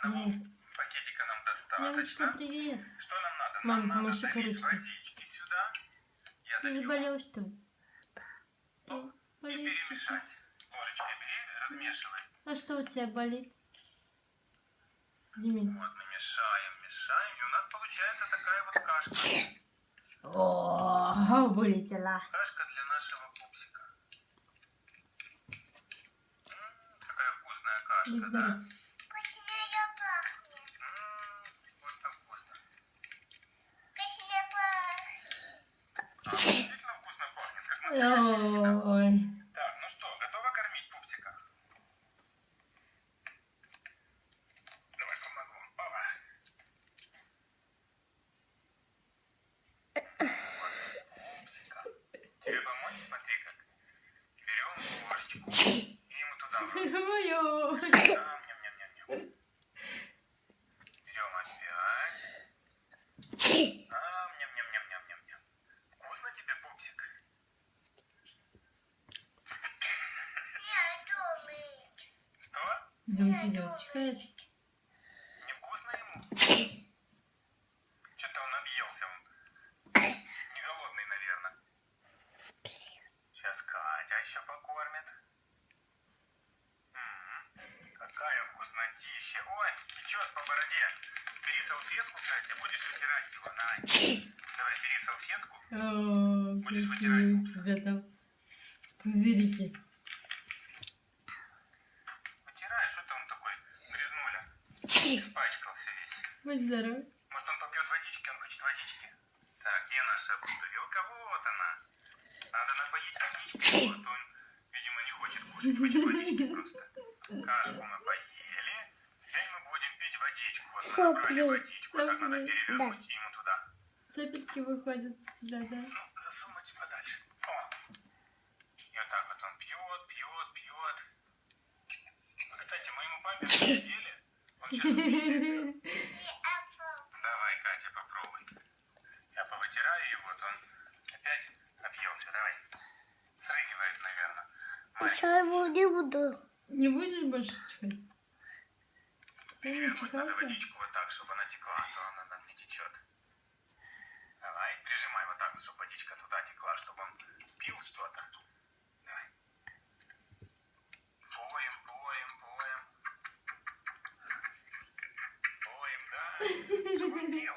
Привет. Пакетика нам Девочка, достаточно. привет. Что нам надо? Мам, Нам надо помаши долить ручкой. водички сюда. Я Ты долью. заболел, что ли? Оп, и Болеешь чуть-чуть. перемешать. Ложечкой бери, размешивай. А что у тебя болит? Демид. Вот мы мешаем, мешаем. И у нас получается такая вот кашка. О, вылетела. Кашка для нашего пупсика. Какая вкусная кашка, Будь да? здоров. Вкуснее пахнет. Вкусно, вкусно. Вкуснее пахнет. Действительно вкусно пахнет, как настоящая еда. Ой. Так, ну что, готова кормить пупсика? Давай помогу. Опа. Пупсика. Тебе помочь? Смотри как. Берем ложечку и ему туда в рот. Ой-ой. Ням-ням-ням-ням. Берем опять. Ням-ням-ням-ням-ням. Вкусно тебе, пупсик? Я думаю. Что? Думаете, делать чихает? Невкусно ему? Что-то он объелся. Он не голодный, наверное. Сейчас Катя еще покормит. Какая вкуснотища. Ой, течет по бороде. Бери салфетку, Катя, будешь вытирать его. Давай. Давай, бери салфетку. О, Будешь какие вытирать у пупса. тебя там пузырики. Вытирай, что-то он такой грязнуля. Испачкался весь. Будь здоров. Может, он попьет водички, он хочет водички. Так, где наша бутылка? Вот она. Надо напоить водичкой. Вот он, видимо, не хочет кушать, хочет водички просто. Кашку мы поели. Теперь мы будем пить водичку. Вот мы набрали водичку. Так надо перевернуть и ему туда. Сопельки выходят у тебя, да? Ну, засунуть подальше. О! И вот так вот он пьет, пьет, пьет. А, кстати, мы ему памперсы надели. Он сейчас убесится. Давай, Катя, попробуй. Я повытираю его, вот он опять объелся. Давай. Срыгивает, наверное. Я не буду. Не будешь больше чихать? Все, не Перевернуть надо чихался? водичку вот так, чтобы она текла, а то она нам не течет. Давай, прижимай вот так, чтобы водичка туда текла, чтобы он пил что-то. Давай. Поем, поем, поем. Поем, да. Чтобы он пил.